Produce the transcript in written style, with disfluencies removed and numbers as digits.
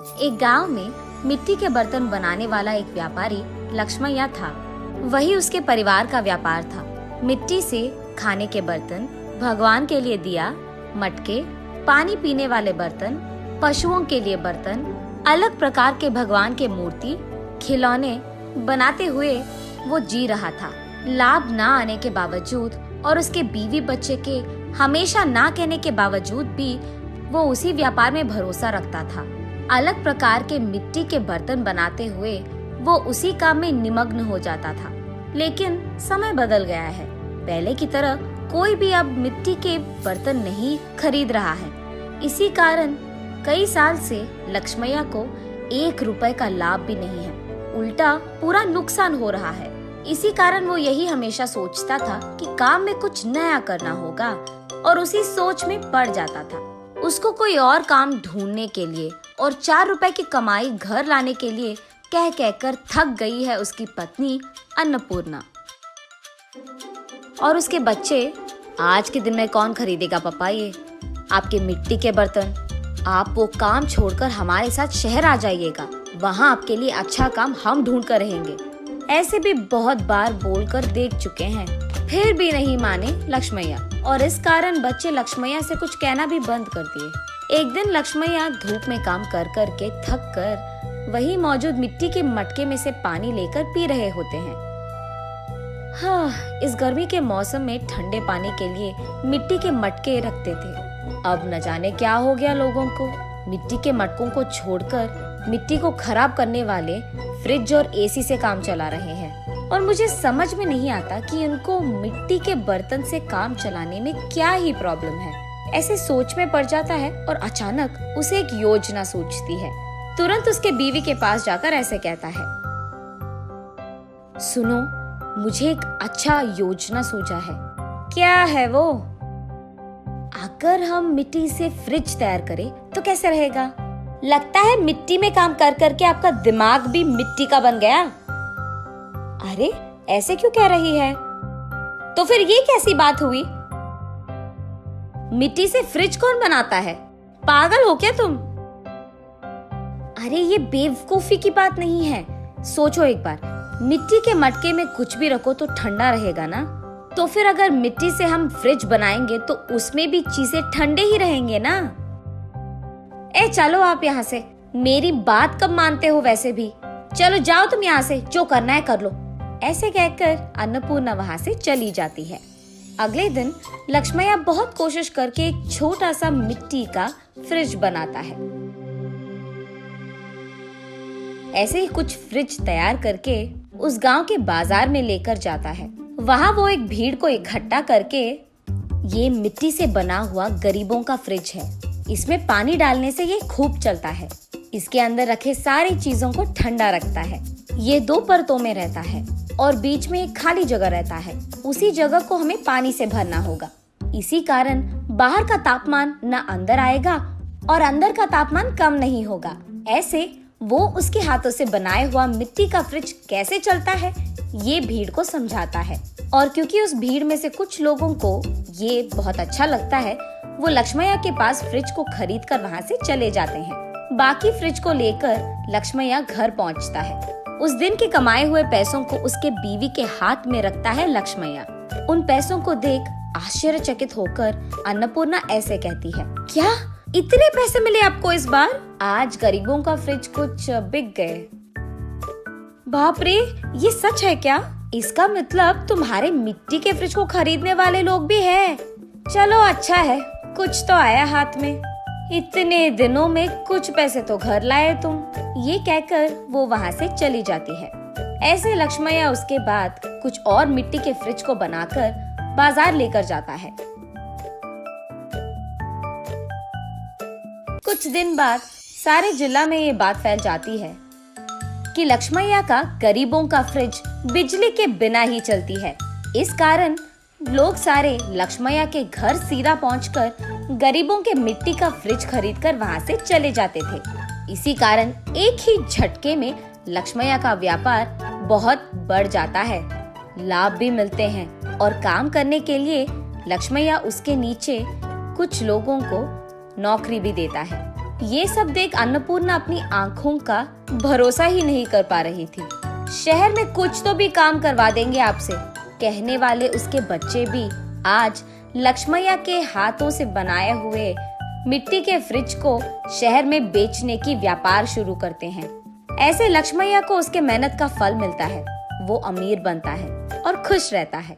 एक गांव में मिट्टी के बर्तन बनाने वाला एक व्यापारी लक्ष्मैया था। वही उसके परिवार का व्यापार था। मिट्टी से खाने के बर्तन, भगवान के लिए दिया, मटके, पानी पीने वाले बर्तन, पशुओं के लिए बर्तन, अलग प्रकार के भगवान के मूर्ति, खिलौने बनाते हुए वो जी रहा था। लाभ ना आने के बावजूद और उसके बीवी बच्चे के हमेशा ना कहने के बावजूद भी वो उसी व्यापार में भरोसा रखता था। अलग प्रकार के मिट्टी के बर्तन बनाते हुए वो उसी काम में निमग्न हो जाता था। लेकिन समय बदल गया है। पहले की तरह कोई भी अब मिट्टी के बर्तन नहीं खरीद रहा है। इसी कारण कई साल से लक्ष्मैया को 1 रुपए का लाभ भी नहीं है, उल्टा पूरा नुकसान हो रहा है। इसी कारण वो यही हमेशा सोचता था कि काम में कुछ नया करना होगा और उसी सोच में पड़ जाता था। उसको कोई और काम ढूंढने के लिए और 4 रुपए की कमाई घर लाने के लिए कह कहकर थक गई है उसकी पत्नी अन्नपूर्णा। और उसके बच्चे, आज के दिन में कौन खरीदेगा पापा ये आपके मिट्टी के बर्तन? आप वो काम छोड़कर हमारे साथ शहर आ जाइएगा, वहाँ आपके लिए अच्छा काम हम ढूंढ कर रहेंगे। ऐसे भी बहुत बार बोलकर देख चुके हैं, फिर भी नहीं माने लक्ष्मैया। और इस कारण बच्चे लक्ष्मैया से कुछ कहना भी बंद कर दिए। एक दिन लक्ष्मैया धूप में काम कर कर के थक कर वही मौजूद मिट्टी के मटके में से पानी लेकर पी रहे होते हैं। हाँ, इस गर्मी के मौसम में ठंडे पानी के लिए मिट्टी के मटके रखते थे। अब न जाने क्या हो गया लोगों को। मिट्टी के मटकों को छोड़कर मिट्टी को खराब करने वाले फ्रिज और एसी से काम चला रहे हैं। और मुझे समझ में नहीं आता कि उनको मिट्टी के बर्तन से काम चलाने में क्या ही प्रॉब्लम है। ऐसे सोच में पड़ जाता है और अचानक उसे एक योजना सूझती है। तुरंत उसके बीवी के पास जाकर ऐसे कहता है, सुनो, मुझे एक अच्छा योजना सूझा है। क्या है वो? अगर हम मिट्टी से फ्रिज तैयार करें तो कैसे रहेगा? लगता है मिट्टी में काम कर करके आपका दिमाग भी मिट्टी का बन गया। अरे, ऐसे क्यों कह रही है? तो फिर ये कैसी बात हुई? मिट्टी से फ्रिज कौन बनाता है? पागल हो क्या तुम? अरे, ये बेवकूफी की बात नहीं है। सोचो एक बार, मिट्टी के मटके में कुछ भी रखो तो ठंडा रहेगा ना। तो फिर अगर मिट्टी से हम फ्रिज बनाएंगे तो उसमें भी चीजें ठंडे ही रहेंगे ना। ए चलो आप यहाँ से, मेरी बात कब मानते हो वैसे भी। चलो जाओ तुम यहाँ से, जो करना है कर लो। ऐसे कहकर अन्नपूर्णा वहाँ से चली जाती है। अगले दिन लक्ष्मैया बहुत कोशिश करके एक छोटा सा मिट्टी का फ्रिज बनाता है। ऐसे ही कुछ फ्रिज तैयार करके उस गांव के बाजार में लेकर जाता है। वहाँ वो एक भीड़ को इकट्ठा करके, ये मिट्टी से बना हुआ गरीबों का फ्रिज है, इसमें पानी डालने से ये खूब चलता है। इसके अंदर रखे सारी चीजों को ठंडा रखता है। ये 2 परतों में रहता है और बीच में एक खाली जगह रहता है। उसी जगह को हमें पानी से भरना होगा। इसी कारण बाहर का तापमान न अंदर आएगा और अंदर का तापमान कम नहीं होगा। ऐसे वो उसके हाथों से बनाया हुआ मिट्टी का फ्रिज कैसे चलता है ये भीड़ को समझाता है। और क्योंकि उस भीड़ में से कुछ लोगों को ये बहुत अच्छा लगता है, वो लक्ष्मैया के पास फ्रिज को खरीद कर वहाँ से चले जाते हैं। बाकी फ्रिज को लेकर लक्ष्मैया घर पहुँचता है। उस दिन के कमाए हुए पैसों को उसके बीवी के हाथ में रखता है लक्ष्मैया। उन पैसों को देख आश्चर्यचकित होकर अन्नपूर्णा ऐसे कहती है, क्या इतने पैसे मिले आपको इस बार? आज गरीबों का फ्रिज कुछ बिक गए। बाप रे, ये सच है क्या? इसका मतलब तुम्हारे मिट्टी के फ्रिज को खरीदने वाले लोग भी हैं। चलो अच्छा है, कुछ तो आया हाथ में। इतने दिनों में कुछ पैसे तो घर लाए तुम। ये कहकर वो वहाँ से चली जाती है। ऐसे लक्ष्मैया उसके बाद कुछ और मिट्टी के फ्रिज को बनाकर बाजार लेकर जाता है। कुछ दिन बाद सारे जिला में ये बात फैल जाती है कि लक्ष्मैया का गरीबों का फ्रिज बिजली के बिना ही चलती है। इस कारण लोग सारे लक्ष्मैया के घर सीधा पहुंचकर गरीबों के मिट्टी का फ्रिज खरीदकर वहां से चले जाते थे। इसी कारण एक ही झटके में लक्ष्मैया का व्यापार बहुत बढ़ जाता है, लाभ भी मिलते हैं और काम करने के लिए लक्ष्मैया उसके नीचे कुछ लोगों को नौकरी भी देता है। ये सब देख अन्नपूर्णा अपनी आंखों का भरोसा ही नहीं कर पा रही थी। शहर में कुछ तो भी काम करवा देंगे आपसे, कहने वाले उसके बच्चे भी आज लक्ष्मैया के हाथों से बनाए हुए मिट्टी के फ्रिज को शहर में बेचने की व्यापार शुरू करते हैं। ऐसे लक्ष्मैया को उसके मेहनत का फल मिलता है, वो अमीर बनता है और खुश रहता है।